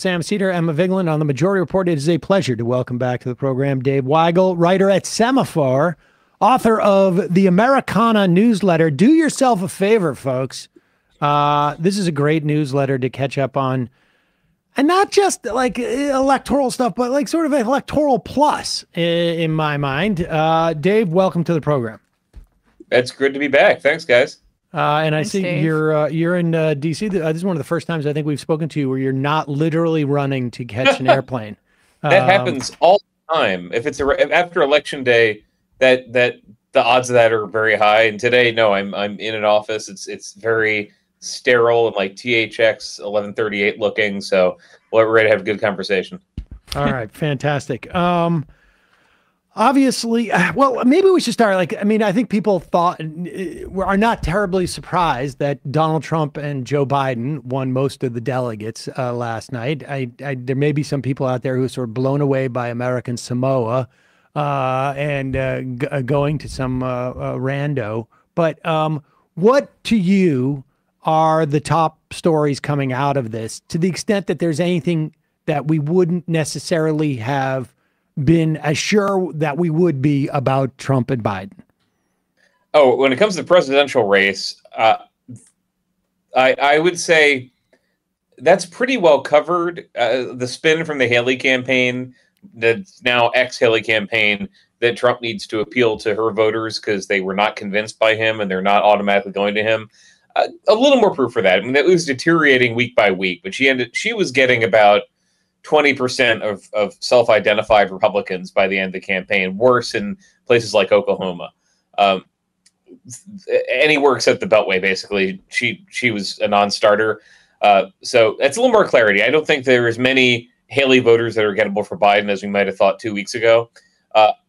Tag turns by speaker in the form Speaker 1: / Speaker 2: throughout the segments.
Speaker 1: Sam Seder, Emma Vigeland on the Majority Report. It is a pleasure to welcome back to the program Dave Weigel, writer at Semafor, author of the Americana newsletter. Do yourself a favor, folks. This is a great newsletter to catch up on. And not just like electoral stuff, but like sort of an electoral plus in my mind. Dave, welcome to the program.
Speaker 2: It's good to be back. Thanks, guys.
Speaker 1: And
Speaker 3: Thanks,
Speaker 1: I see
Speaker 3: Dave.
Speaker 1: you're in D.C. This is one of the first times I think we've spoken to you where you're not literally running to catch an airplane.
Speaker 2: That happens all the time. If it's after election day, that the odds of that are very high. And today, no, I'm in an office. It's very sterile and like THX 1138 looking. So we're ready to have a good conversation.
Speaker 1: All right, fantastic. Obviously, well, maybe we should start. I think people are not terribly surprised that Donald Trump and Joe Biden won most of the delegates last night. There may be some people out there who are sort of blown away by American Samoa and going to some rando. But what to you are the top stories coming out of this, to the extent that there's anything that we wouldn't necessarily have been as sure that we would be about Trump and Biden?
Speaker 2: Oh, when it comes to the presidential race, I would say that's pretty well covered. The spin from the Haley campaign, the now ex-Haley campaign, that Trump needs to appeal to her voters because they were not convinced by him and they're not automatically going to him. A little more proof for that. I mean, it was deteriorating week by week, but she was getting about 20% of self-identified Republicans by the end of the campaign, worse in places like Oklahoma. Anywhere except the Beltway, basically. She was a non-starter. So that's a little more clarity. I don't think there are as many Haley voters that are gettable for Biden as we might have thought 2 weeks ago.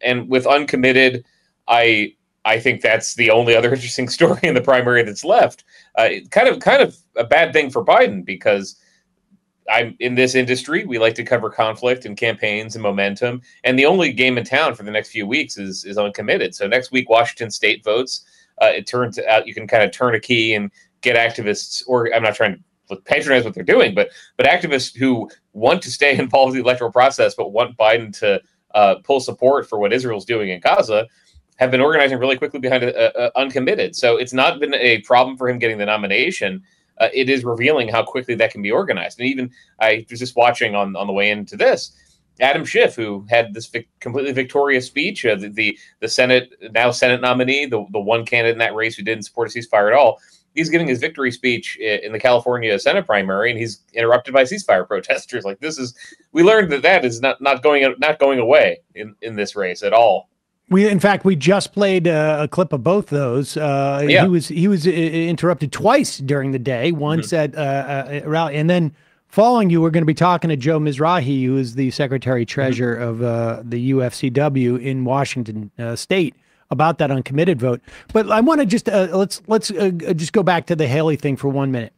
Speaker 2: And with Uncommitted, I think that's the only other interesting story in the primary that's left. Kind of a bad thing for Biden, because I'm in this industry. We like to cover conflict and campaigns and momentum. And the only game in town for the next few weeks is Uncommitted. So next week, Washington State votes. It turns out you can kind of turn a key and get activists, or I'm not trying to patronize what they're doing, but activists who want to stay involved in the electoral process, but want Biden to pull support for what Israel's doing in Gaza, have been organizing really quickly behind Uncommitted. So it's not been a problem for him getting the nomination. It is revealing how quickly that can be organized. And even I was just watching on the way into this, Adam Schiff, who had this completely victorious speech, the Senate nominee, the one candidate in that race who didn't support a ceasefire at all. He's giving his victory speech in the California Senate primary, and he's interrupted by ceasefire protesters. Like, we learned that is not going away in this race at all.
Speaker 1: In fact, we just played a clip of both those.
Speaker 2: Yeah.
Speaker 1: He was interrupted twice during the day. Once at a rally, and then following you, we're going to be talking to Joe Mizrahi, who is the Secretary Treasurer of the UFCW in Washington State, about that Uncommitted vote. But I want to just let's just go back to the Haley thing for 1 minute.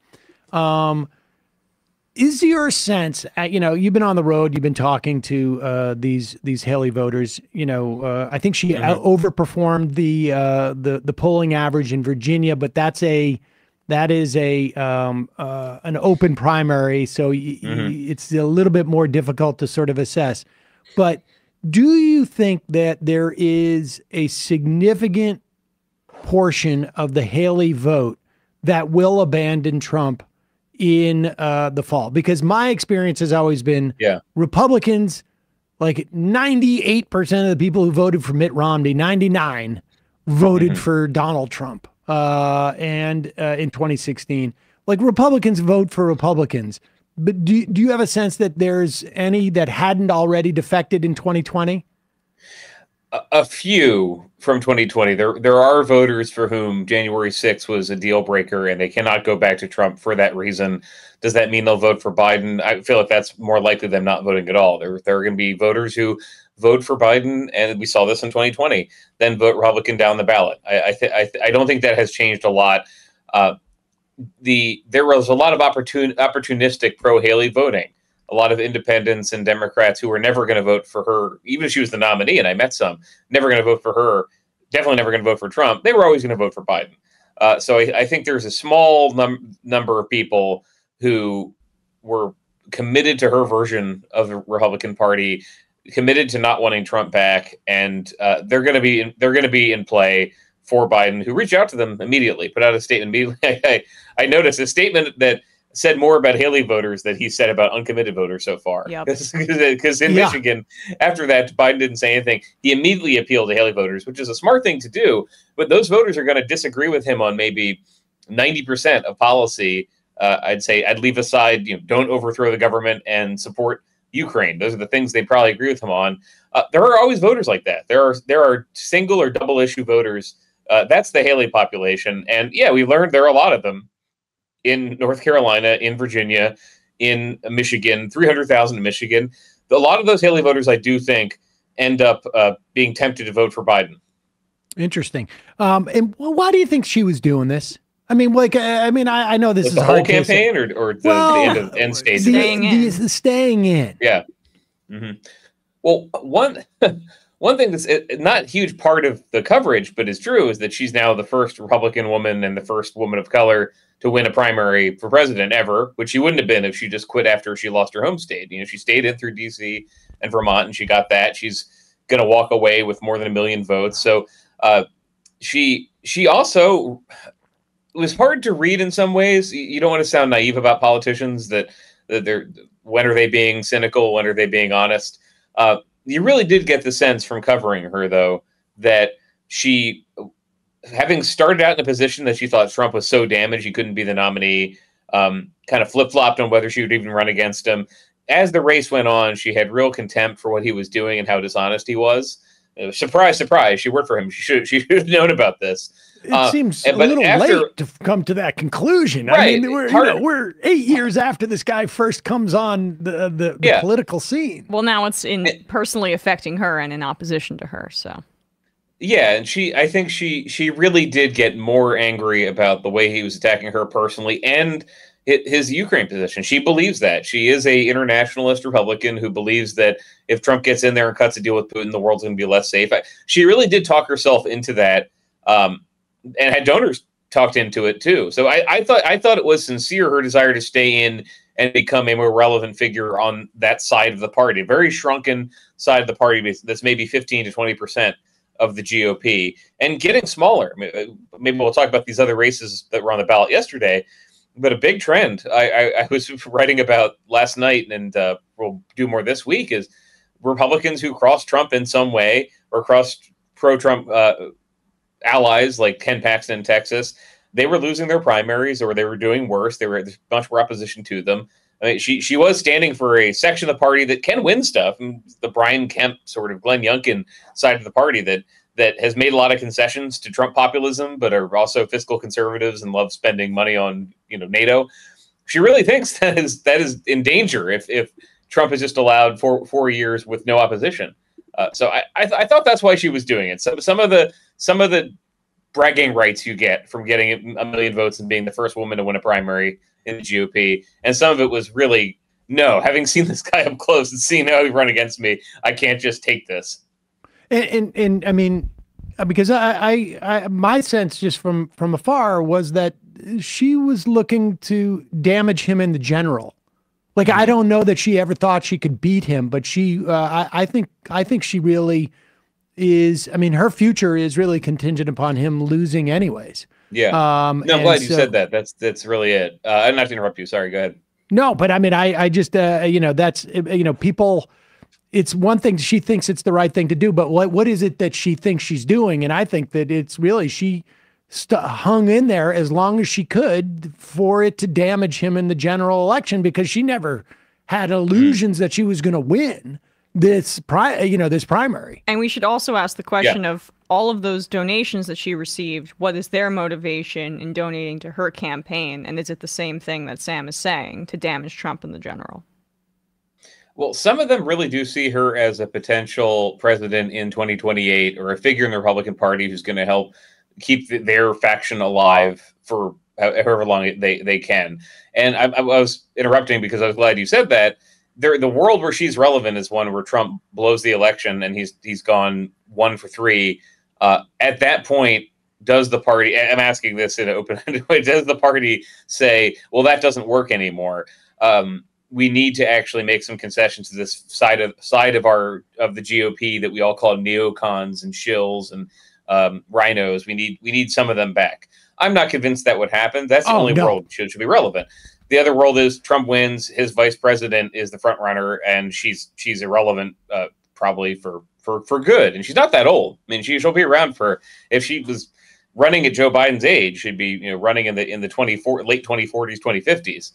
Speaker 1: Is your sense, you've been on the road, you've been talking to these Haley voters. I think she overperformed the polling average in Virginia, but that is an open primary, so it's a little bit more difficult to sort of assess. But do you think that there is a significant portion of the Haley vote that will abandon Trump in the fall? Because my experience has always been Republicans, like 98% of the people who voted for Mitt Romney, 99 voted for Donald Trump and in 2016. Like, Republicans vote for Republicans. But do you have a sense that there's any that hadn't already defected in 2020?
Speaker 2: A few from 2020. There are voters for whom January 6th was a deal breaker and they cannot go back to Trump for that reason. Does that mean they'll vote for Biden? I feel like that's more likely than not voting at all. There are going to be voters who vote for Biden, and we saw this in 2020, then vote Republican down the ballot. I don't think that has changed a lot. There was a lot of opportunistic pro-Haley voting. A lot of independents and Democrats who were never going to vote for her, even if she was the nominee, and I met some, never going to vote for her, definitely never going to vote for Trump. They were always going to vote for Biden. So I think there's a small number of people who were committed to her version of the Republican Party, committed to not wanting Trump back, and they're going to be in play for Biden, who reached out to them immediately, put out a statement immediately. I noticed a statement that said more about Haley voters than he said about uncommitted voters so far. Because in Michigan, after that, Biden didn't say anything. He immediately appealed to Haley voters, which is a smart thing to do. But those voters are going to disagree with him on maybe 90% of policy. I'd say I'd leave aside, don't overthrow the government and support Ukraine. Those are the things they probably agree with him on. There are always voters like that. There are single or double issue voters. That's the Haley population. And yeah, we learned there are a lot of them in North Carolina, in Virginia, in Michigan, 300,000 in Michigan. A lot of those Haley voters, I do think, end up being tempted to vote for Biden.
Speaker 1: Interesting. And why do you think she was doing this? I mean, I know this is
Speaker 2: the whole campaign or the end stage?
Speaker 1: Staying in.
Speaker 2: Yeah. Mm-hmm. Well, one thing that's not a huge part of the coverage, but is true, is that she's now the first Republican woman and the first woman of color to win a primary for president ever, which she wouldn't have been if she just quit after she lost her home state. She stayed in through D.C. and Vermont, and she got that. She's going to walk away with more than 1 million votes. So she also, it was hard to read in some ways. You don't want to sound naive about politicians that they're, when are they being cynical? When are they being honest? You really did get the sense from covering her, though, that she, having started out in a position that she thought Trump was so damaged he couldn't be the nominee, kind of flip-flopped on whether she would even run against him. As the race went on, she had real contempt for what he was doing and how dishonest he was. Surprise, surprise, she worked for him. She should have known about this.
Speaker 1: It seems a little late to come to that conclusion.
Speaker 2: Right,
Speaker 1: I mean, we're 8 years after this guy first comes on the political scene.
Speaker 3: Well, now it's personally affecting her and in opposition to her. So,
Speaker 2: yeah, and I think she really did get more angry about the way he was attacking her personally and his Ukraine position. She believes that. She is a internationalist Republican who believes that if Trump gets in there and cuts a deal with Putin, the world's going to be less safe. She really did talk herself into that. And had donors talked into it too. So I thought it was sincere, her desire to stay in and become a more relevant figure on that side of the party, a very shrunken side of the party that's maybe 15 to 20% of the GOP and getting smaller. Maybe we'll talk about these other races that were on the ballot yesterday, but a big trend I was writing about last night, and we'll do more this week, is Republicans who crossed Trump in some way or crossed pro-Trump allies like Ken Paxton in Texas, they were losing their primaries or they were doing worse. There was much more opposition to them. I mean, she was standing for a section of the party that can win stuff, the Brian Kemp sort of Glenn Youngkin side of the party that has made a lot of concessions to Trump populism, but are also fiscal conservatives and love spending money on NATO. She really thinks that is in danger if Trump is just allowed 4 years with no opposition. So I thought that's why she was doing it. So some of the bragging rights you get from getting 1 million votes and being the first woman to win a primary in the GOP, and some of it was really, no, having seen this guy up close and seeing how he run against me, I can't just take this.
Speaker 1: And I mean, because I my sense just from afar was that she was looking to damage him in the general. Like, I don't know that she ever thought she could beat him, but I think she really is. I mean, her future is really contingent upon him losing anyways.
Speaker 2: Yeah. No, I'm glad you said that. That's really it. I didn't have to interrupt you. Sorry. Go ahead.
Speaker 1: No, but I mean, I just, that's, people, it's one thing. She thinks it's the right thing to do, but what is it that she thinks she's doing? And I think that it's really, she hung in there as long as she could for it to damage him in the general election, because she never had illusions that she was going to win this primary.
Speaker 3: And we should also ask the question of all of those donations that she received, what is their motivation in donating to her campaign? And is it the same thing that Sam is saying, to damage Trump in the general?
Speaker 2: Well, some of them really do see her as a potential president in 2028, or a figure in the Republican Party who's going to help keep their faction alive for however long they can. And I was interrupting because I was glad you said that. The world where she's relevant is one where Trump blows the election and he's gone 1 for 3. At that point, does the party, I'm asking this in an open-ended way, does the party say, well, that doesn't work anymore? we need to actually make some concessions to this side of the GOP that we all call neocons and shills and rhinos. We need some of them back. I'm not convinced that would happen. That's the only world should be relevant. The other world is Trump wins, his vice president is the front runner, and she's irrelevant probably for good. And she's not that old. I mean, she'll be around for, if she was running at Joe Biden's age, she'd be running in the late 2040s, 2050s.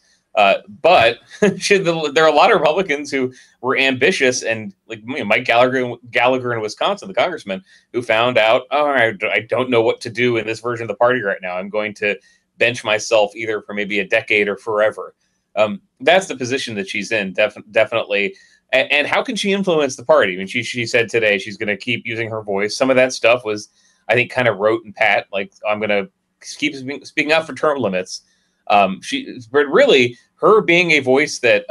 Speaker 2: But there are a lot of Republicans who were ambitious, and like Mike Gallagher in Wisconsin, the congressman, who found out, I don't know what to do in this version of the party right now. I'm going to bench myself either for maybe a decade or forever. That's the position that she's in, definitely. And how can she influence the party? I mean, she said today she's going to keep using her voice. Some of that stuff was, I think, kind of rote and pat, like, I'm going to keep speaking out for term limits. But really, her being a voice that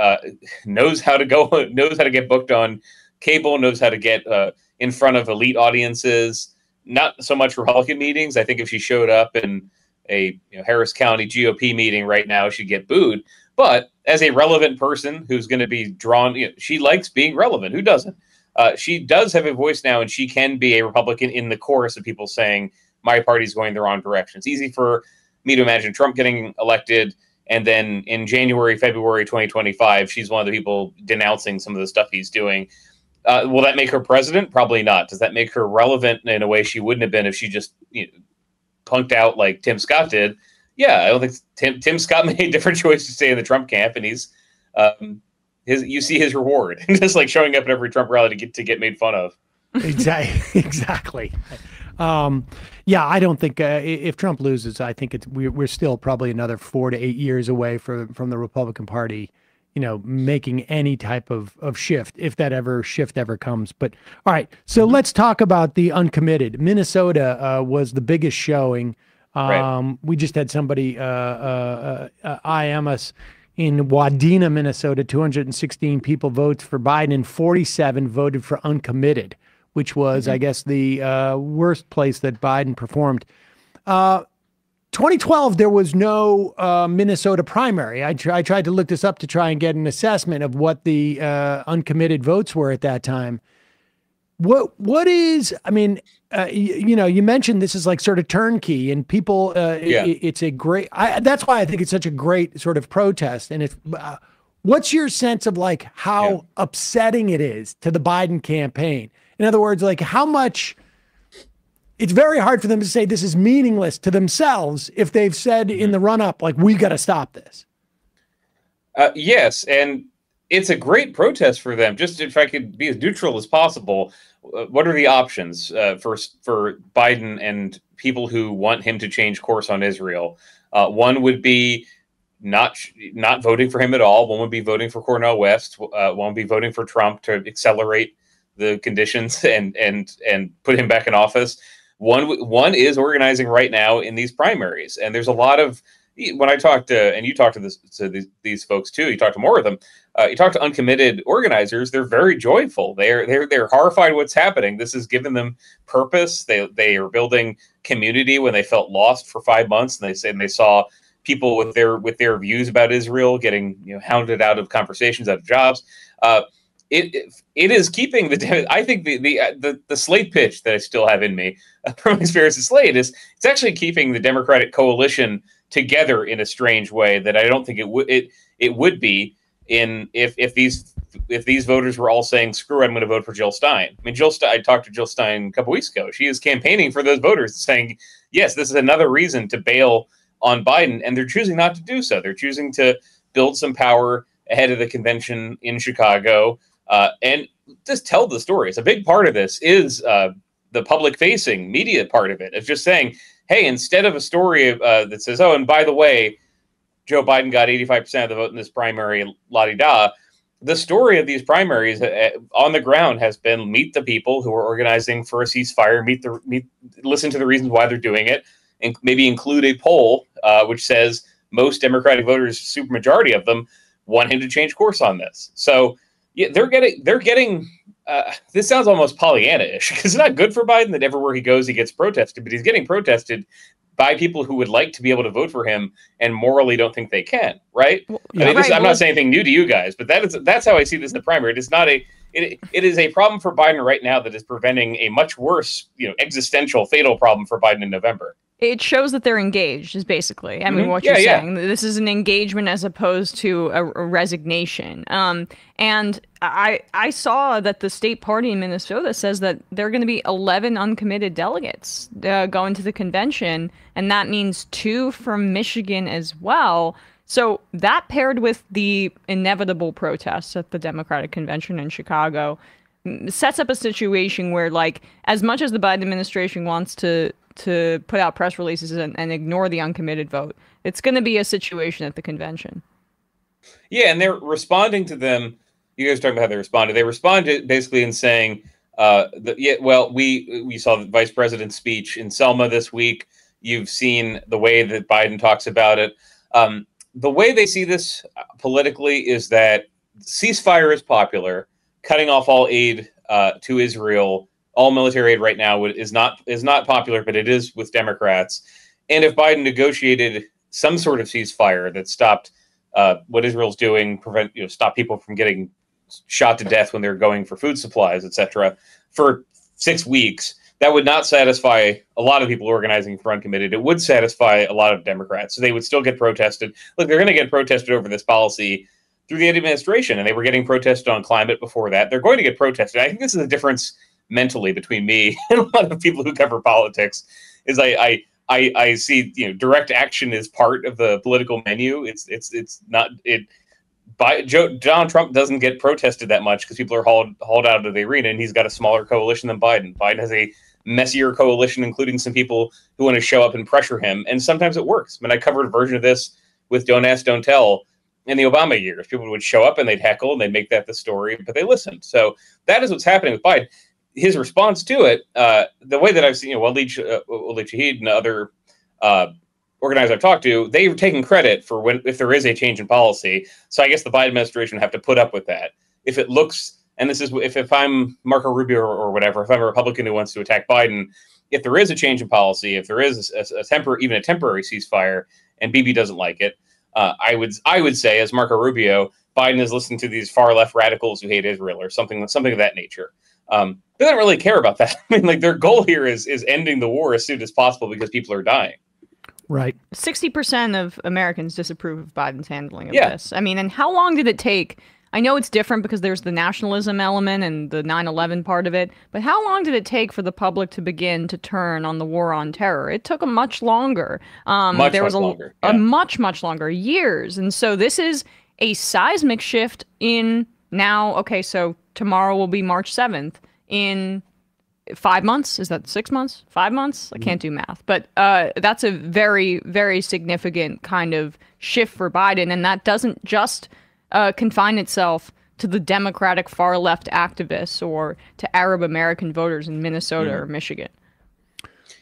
Speaker 2: knows how to get booked on cable, knows how to get in front of elite audiences, not so much Republican meetings. I think if she showed up in a Harris County GOP meeting right now, she'd get booed. But as a relevant person who's going to be drawn, she likes being relevant. Who doesn't? She does have a voice now, and she can be a Republican in the chorus of people saying, my party's going the wrong direction. It's easy for me to imagine Trump getting elected, and then in January, February 2025, she's one of the people denouncing some of the stuff he's doing. Will that make her president? Probably not. Does that make her relevant in a way she wouldn't have been if she just punked out like Tim Scott did? Yeah, I don't think Tim Scott made a different choice to stay in the Trump camp, and he's you see his reward, just like showing up at every Trump rally to get made fun of.
Speaker 1: Exactly. Yeah, I don't think if Trump loses, I think we're still probably another 4 to 8 years away from the Republican Party, making any type of shift, if that shift ever comes. But all right, so let's talk about the uncommitted. Minnesota was the biggest showing. Right. We just had somebody IM us in Wadena, Minnesota. 216 people voted for Biden, and 47 voted for uncommitted, which was, I guess, the worst place that Biden performed. 2012, there was no Minnesota primary. I tried to look this up to try and get an assessment of what the uncommitted votes were at that time. What is, I mean, you mentioned this is like sort of turnkey, and people, it's a great, that's why I think it's such a great sort of protest. And what's your sense of like how upsetting it is to the Biden campaign? In other words, like how much, it's very hard for them to say this is meaningless to themselves if they've said in the run up, like, we got to stop this.
Speaker 2: Yes. And it's a great protest for them. Just if I could be as neutral as possible, what are the options for Biden and people who want him to change course on Israel? One would be not voting for him at all. One would be voting for Cornel West. One would be voting for Trump to accelerate the conditions and put him back in office. One is organizing right now in these primaries, and there's a lot of, when I talked to, and you talked to these folks too, you talked to more of them. You talk to uncommitted organizers; they're very joyful. They're horrified what's happening. This has given them purpose. They are building community when they felt lost for 5 months, and they saw people with their views about Israel getting hounded out of conversations, out of jobs. It is keeping I think the Slate pitch that I still have in me from experience at Slate is it's actually keeping the Democratic coalition together in a strange way that I don't think it would be if these voters were all saying, screw it, I'm going to vote for Jill Stein. I mean, I talked to Jill Stein a couple weeks ago. She is campaigning for those voters, saying, yes, this is another reason to bail on Biden, and they're choosing not to do so. They're choosing to build some power ahead of the convention in Chicago, and just tell the stories. A big part of this is the public-facing media part of it. It's just saying, hey, instead of a story that says, oh, and by the way, Joe Biden got 85% of the vote in this primary, la-di-da, the story of these primaries on the ground has been meet the people who are organizing for a ceasefire, listen to the reasons why they're doing it, and maybe include a poll which says most Democratic voters, supermajority of them, want him to change course on this. So yeah, they're getting. This sounds almost Pollyanna-ish because it's not good for Biden that everywhere he goes he gets protested, but he's getting protested by people who would like to be able to vote for him and morally don't think they can, right?
Speaker 3: Well,
Speaker 2: I mean, I'm not saying anything new to you guys, but that's how I see this in the primary. It is not it is a problem for Biden right now that is preventing a much worse, existential, fatal problem for Biden in November.
Speaker 3: It shows that they're engaged, is basically, I mean, what you're saying. This is an engagement as opposed to a resignation. And I saw that the state party in Minnesota says that there are going to be 11 uncommitted delegates going to the convention, and that means 2 from Michigan as well. So that paired with the inevitable protests at the Democratic Convention in Chicago sets up a situation where, like, as much as the Biden administration wants to put out press releases and ignore the uncommitted vote, it's going to be a situation at the convention.
Speaker 2: Yeah, and they're responding to them. You guys talking about how they responded. They responded basically in saying, we saw the vice president's speech in Selma this week. You've seen the way that Biden talks about it. The way they see this politically is that ceasefire is popular. Cutting off all aid to Israel, all military aid right now is not popular, but it is with Democrats. And if Biden negotiated some sort of ceasefire that stopped what Israel's doing, stop people from getting shot to death when they're going for food supplies, etc., for 6 weeks, that would not satisfy a lot of people organizing for Uncommitted. It would satisfy a lot of Democrats. So they would still get protested. Look, they're going to get protested over this policy through the administration, and they were getting protested on climate before that. They're going to get protested. I think this is a difference mentally between me and a lot of people who cover politics. Is I see direct action is part of the political menu. It's not it. Donald Trump doesn't get protested that much because people are hauled out of the arena, and he's got a smaller coalition than Biden. Biden has a messier coalition, including some people who want to show up and pressure him, and sometimes it works. I mean, I covered a version of this with Don't Ask, Don't Tell in the Obama years. People would show up and they'd heckle and they'd make that the story, but they listened. So that is what's happening with Biden. His response to it, the way that I've seen, Walid Shahid and other organizers I've talked to, they've taken credit for if there is a change in policy. So I guess the Biden administration would have to put up with that. If it looks, and this is if I'm Marco Rubio or whatever, if I'm a Republican who wants to attack Biden, if there is a change in policy, if there is even a temporary ceasefire, and Bibi doesn't like it, I would say, as Marco Rubio, Biden is listening to these far left radicals who hate Israel or something of that nature. They don't really care about that. I mean, like, their goal here is ending the war as soon as possible because people are dying.
Speaker 1: Right.
Speaker 3: 60% of Americans disapprove of Biden's handling of this. I mean, and how long did it take? I know it's different because there's the nationalism element and the 9/11 part of it, but how long did it take for the public to begin to turn on the war on terror? It took a much longer. There was a much longer, years. And so this is a seismic shift in now. Okay, so tomorrow will be March 7th. In 5 months, is that 6 months? 5 months? I can't do math, but that's a very, very significant kind of shift for Biden, and that doesn't just confine itself to the Democratic far left activists or to Arab American voters in Minnesota or Michigan.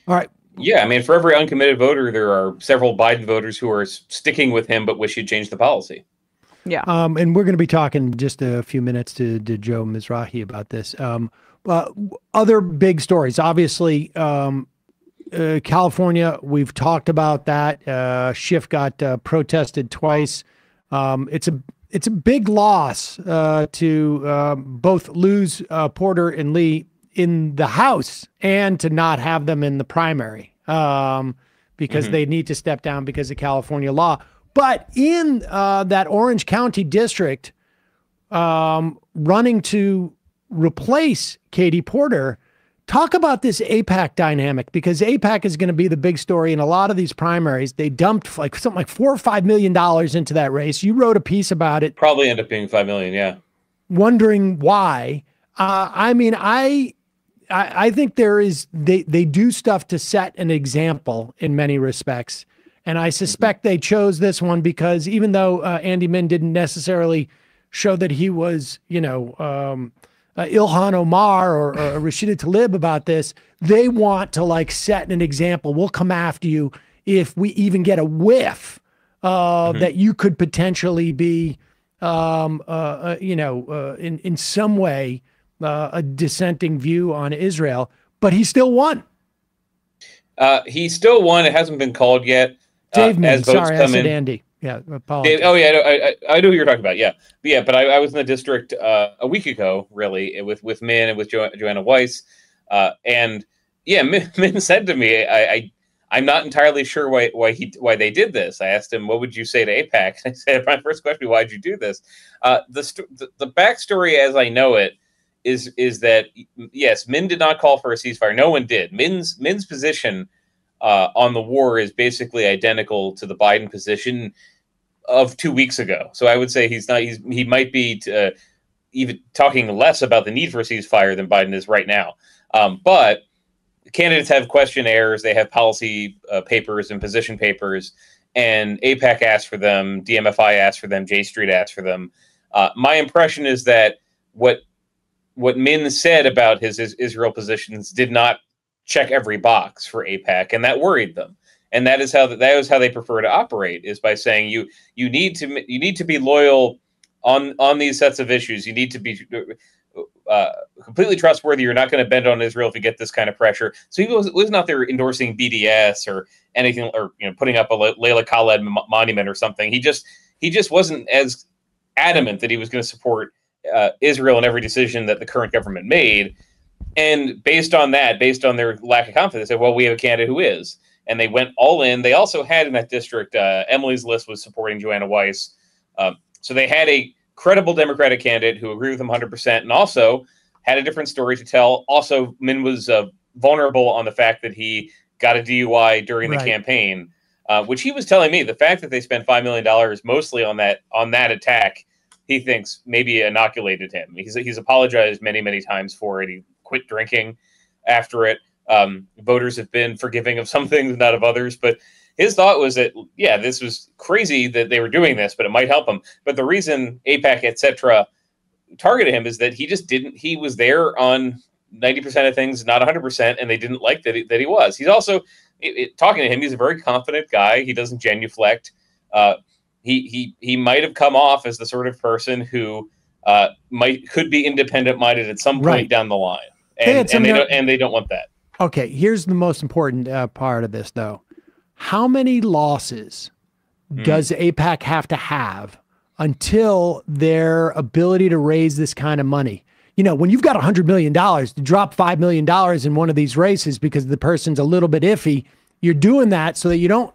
Speaker 1: All right.
Speaker 2: Yeah, I mean, for every uncommitted voter, there are several Biden voters who are sticking with him but wish he'd change the policy.
Speaker 3: Yeah.
Speaker 1: And we're going to be talking just a few minutes to Joe Mizrahi about this. Other big stories, obviously, California, we've talked about that. Schiff got protested twice. It's a big loss to both lose Porter and Lee in the House and to not have them in the primary because they need to step down because of California law. But in that Orange County district, running to replace Katie Porter, talk about this AIPAC dynamic, because AIPAC is going to be the big story in a lot of these primaries. They dumped something like $4 or $5 million into that race. You wrote a piece about it.
Speaker 2: Probably end up being $5 million, yeah.
Speaker 1: Wondering why. I mean, I think they do stuff to set an example in many respects. And I suspect they chose this one because even though Andy Min didn't necessarily show that he was, Ilhan Omar or Rashida Tlaib about this, they want to set an example. We'll come after you if we even get a whiff that you could potentially be, in some way a dissenting view on Israel. But he still won.
Speaker 2: He still won. It hasn't been called yet.
Speaker 1: Dave Min,
Speaker 2: as votes
Speaker 1: sorry,
Speaker 2: come
Speaker 1: I said
Speaker 2: in.
Speaker 1: Andy. Yeah, apologies.
Speaker 2: Oh yeah, I know who you're talking about. Yeah, but I was in the district a week ago, really, with Min and with Joanna Weiss, and yeah, Min said to me, I'm not entirely sure why they did this. I asked him, what would you say to AIPAC? I said, my first question, why'd you do this? The backstory, as I know it, is that yes, Min did not call for a ceasefire. No one did. Min's position on the war is basically identical to the Biden position of 2 weeks ago. So I would say he might be even talking less about the need for a ceasefire than Biden is right now. But candidates have questionnaires, they have policy papers and position papers, and AIPAC asked for them, DMFI asked for them, J Street asked for them. My impression is that what Min said about his Israel positions did not check every box for AIPAC, and that worried them. And that is how they prefer to operate, is by saying you need to be loyal on these sets of issues. You need to be completely trustworthy. You're not going to bend on Israel if you get this kind of pressure. So he was not there endorsing BDS or anything, or putting up a Leila Khaled monument or something. He just wasn't as adamant that he was going to support Israel in every decision that the current government made. And based on their lack of confidence, they said, well, we have a candidate who is. And they went all in. They also had in that district, Emily's list was supporting Joanna Weiss. So they had a credible Democratic candidate who agreed with them 100%, and also had a different story to tell. Also, Min was vulnerable on the fact that he got a DUI during the campaign, which he was telling me. The fact that they spent $5 million mostly on that attack, he thinks maybe inoculated him. He's apologized many times for it. He quit drinking after it. Voters have been forgiving of some things, not of others. But his thought was that, yeah, this was crazy that they were doing this, but it might help him. But the reason AIPAC, etc., targeted him is that he was there on 90% of things, not 100%, and they didn't like that he was. He's also, talking to him, he's a very confident guy. He doesn't genuflect. He might have come off as the sort of person who could be independent-minded at some point down the line. And they don't want that.
Speaker 1: Okay, here's the most important part of this, though. How many losses does AIPAC have to have until their ability to raise this kind of money? When you've got $100 million, to drop $5 million in one of these races because the person's a little bit iffy, you're doing that so that you don't,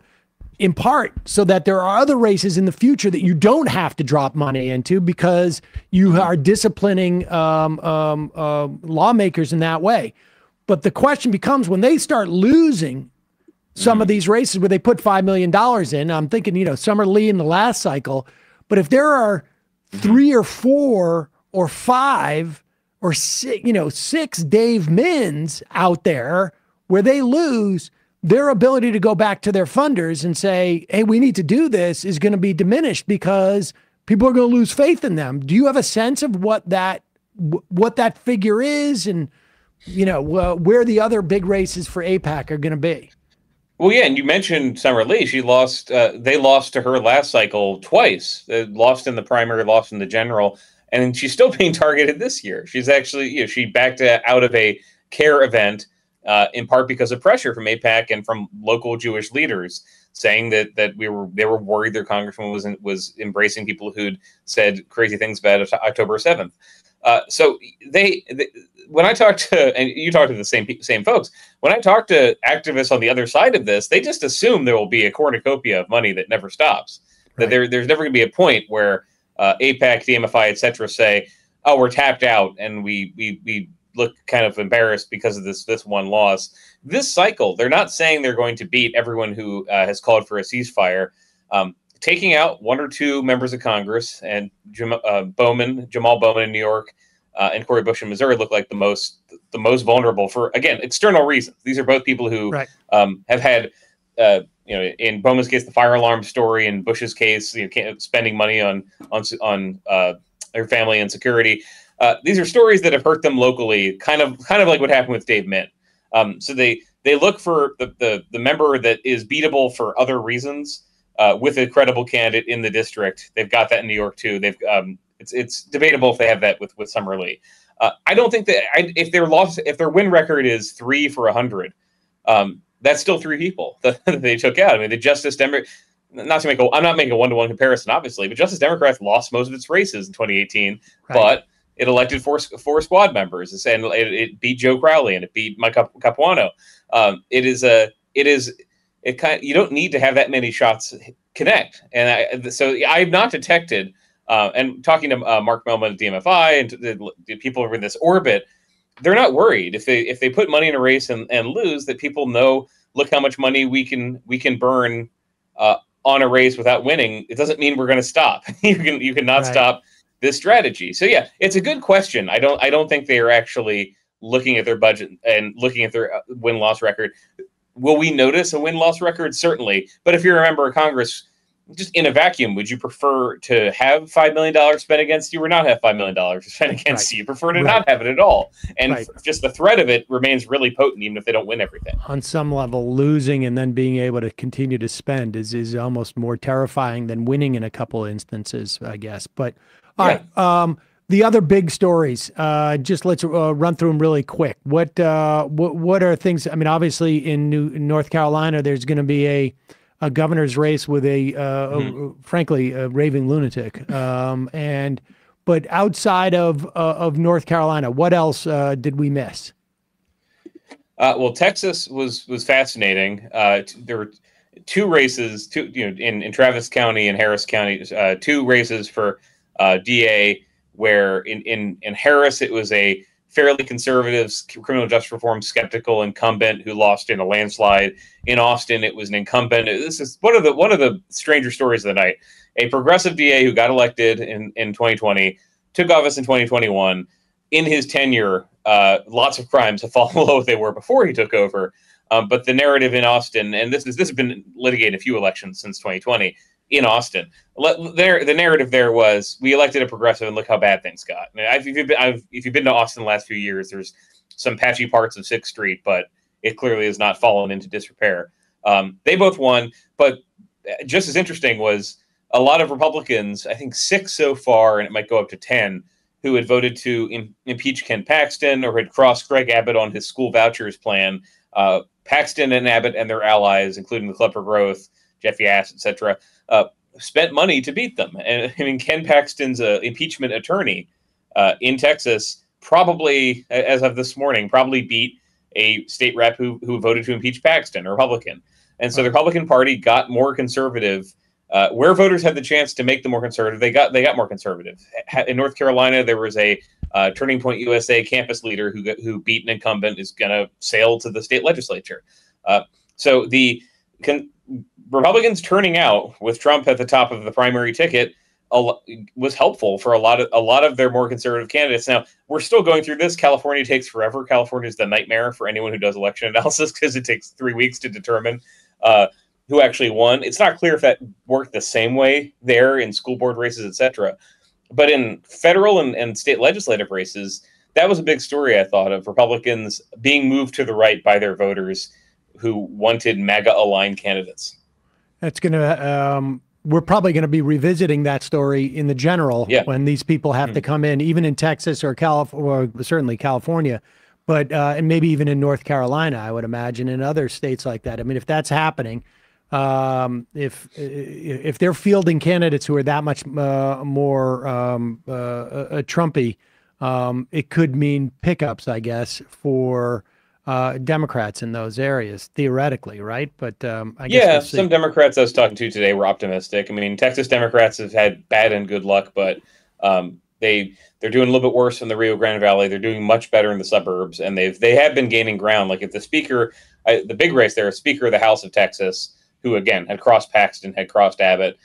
Speaker 1: in part, so that there are other races in the future that you don't have to drop money into because you are disciplining lawmakers in that way. But the question becomes, when they start losing some of these races where they put $5 million in, I'm thinking, Summer Lee in the last cycle, but if there are 3 or 4 or 5 or 6 Dave Mins out there where they lose, their ability to go back to their funders and say, hey, we need to do this is going to be diminished because people are going to lose faith in them. Do you have a sense of what that figure is and, where the other big races for AIPAC are going to be?
Speaker 2: Well, yeah, and you mentioned Summer Lee. She lost. They lost to her last cycle twice. Lost in the primary, lost in the general, and she's still being targeted this year. She's actually, she backed out of a CARE event in part because of pressure from AIPAC and from local Jewish leaders, saying that they were worried their congressman was embracing people who'd said crazy things about October 7th. So when I talk to, and you talk to the same folks, when I talk to activists on the other side of this, they just assume there will be a cornucopia of money that never stops. That there's never going to be a point where AIPAC, DMFI, etc. say, oh, we're tapped out and we look kind of embarrassed because of this one loss. This cycle, they're not saying they're going to beat everyone who has called for a ceasefire. Taking out 1 or 2 members of Congress and Jamal Bowman in New York and Cori Bush in Missouri look like the most vulnerable for, again, external reasons. These are both people who have had, in Bowman's case, the fire alarm story. In Bush's case, spending money on their family and security. These are stories that have hurt them locally, kind of like what happened with Dave Min. So they look for the member that is beatable for other reasons. With a credible candidate in the district. They've got that in New York too. They've it's debatable if they have that with Summer Lee. I don't think that if their win record is 3 for 100, that's still 3 people that they took out. I mean, the Justice Democrats, I'm not making a one-to-one comparison, obviously, but Justice Democrats lost most of its races in 2018, but it elected four squad members, and it beat Joe Crowley and it beat Mike Capuano. You don't need to have that many shots connect, and so I've not detected. And talking to Mark Mellman at DMFI and the people who are in this orbit, they're not worried if they put money in a race and lose, that people know, look how much money we can burn on a race without winning. It doesn't mean we're going to stop. you cannot stop this strategy. So yeah, it's a good question. I don't think they are actually looking at their budget and looking at their win-loss record. Will we notice a win-loss record? Certainly. But if you're a member of Congress, just in a vacuum, would you prefer to have $5 million spent against you or not have $5 million spent against you? You prefer to not have it at all. And just the threat of it remains really potent, even if they don't win everything. On some level, losing and then being able to continue to spend is almost more terrifying than winning in a couple of instances, I guess. But all right. The other big stories, just let's run through them really quick. What are things? I mean, obviously in North Carolina, there's going to be a governor's race with frankly, a raving lunatic. But outside of North Carolina, what else did we miss? Well, Texas was fascinating. There were 2 races, in Travis County and Harris County, 2 races for DA, where in Harris it was a fairly conservative, criminal justice reform skeptical incumbent who lost in a landslide. In Austin, it was an incumbent. This is one of the stranger stories of the night. A progressive DA who got elected in 2020, took office in 2021. In his tenure, lots of crimes have fallen below what they were before he took over. But the narrative in Austin, and this has been litigated in a few elections since 2020, in Austin, the narrative there was, we elected a progressive and look how bad things got. If you've been to Austin the last few years, there's some patchy parts of 6th Street, but it clearly has not fallen into disrepair. They both won, but just as interesting was a lot of Republicans, I think 6 so far, and it might go up to 10, who had voted to impeach Ken Paxton or had crossed Greg Abbott on his school vouchers plan. Paxton and Abbott and their allies, including the Club for Growth, Jeff Yass, etc., spent money to beat them. And I mean, Ken Paxton's impeachment attorney in Texas probably, as of this morning, probably beat a state rep who voted to impeach Paxton, a Republican. And so the Republican Party got more conservative. Where voters had the chance to make them more conservative, they got more conservative. In North Carolina, there was a Turning Point USA campus leader who beat an incumbent, is going to sail to the state legislature. So the Republicans turning out with Trump at the top of the primary ticket was helpful for a lot of their more conservative candidates. Now, we're still going through this. California takes forever. California is the nightmare for anyone who does election analysis because it takes 3 weeks to determine who actually won. It's not clear if that worked the same way there in school board races, etc. But in federal and state legislative races, that was a big story, I thought, of Republicans being moved to the right by their voters who wanted MAGA-aligned candidates. That's going to we're probably going to be revisiting that story in the general when these people have to come in, even in Texas or California, or certainly California, but and maybe even in North Carolina, I would imagine, and other states like that. I mean, if that's happening, if they're fielding candidates who are that much more Trumpy, it could mean pickups, I guess, for Democrats in those areas, theoretically, right? But I guess we'll see. Some Democrats I was talking to today were optimistic. I mean, Texas Democrats have had bad and good luck, but they're doing a little bit worse in the Rio Grande Valley. They're doing much better in the suburbs, and they have been gaining ground. Like if the speaker, the big race there, Speaker of the House of Texas, who again had crossed Paxton, had crossed Abbott.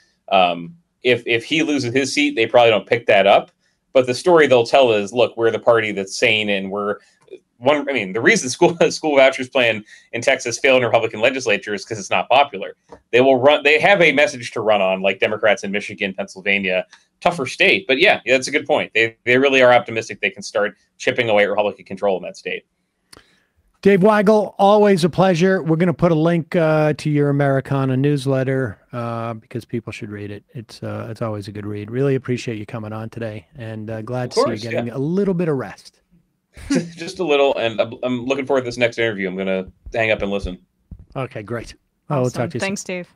Speaker 2: If he loses his seat, they probably don't pick that up. But the story they'll tell is, look, we're the party that's sane, and we're one. I mean, the reason school vouchers plan in Texas failed in Republican legislature is because it's not popular. They will run. They have a message to run on, like Democrats in Michigan, Pennsylvania, tougher state. But yeah, that's a good point. They really are optimistic they can start chipping away at Republican control in that state. Dave Weigel, always a pleasure. We're going to put a link to your Americana newsletter because people should read it. It's always a good read. Really appreciate you coming on today, and glad to see you getting a little bit of rest. Just a little, and I'm looking forward to this next interview. I'm going to hang up and listen.
Speaker 1: Okay, great.
Speaker 3: Awesome.
Speaker 1: We'll talk to you soon.
Speaker 3: Thanks, Dave.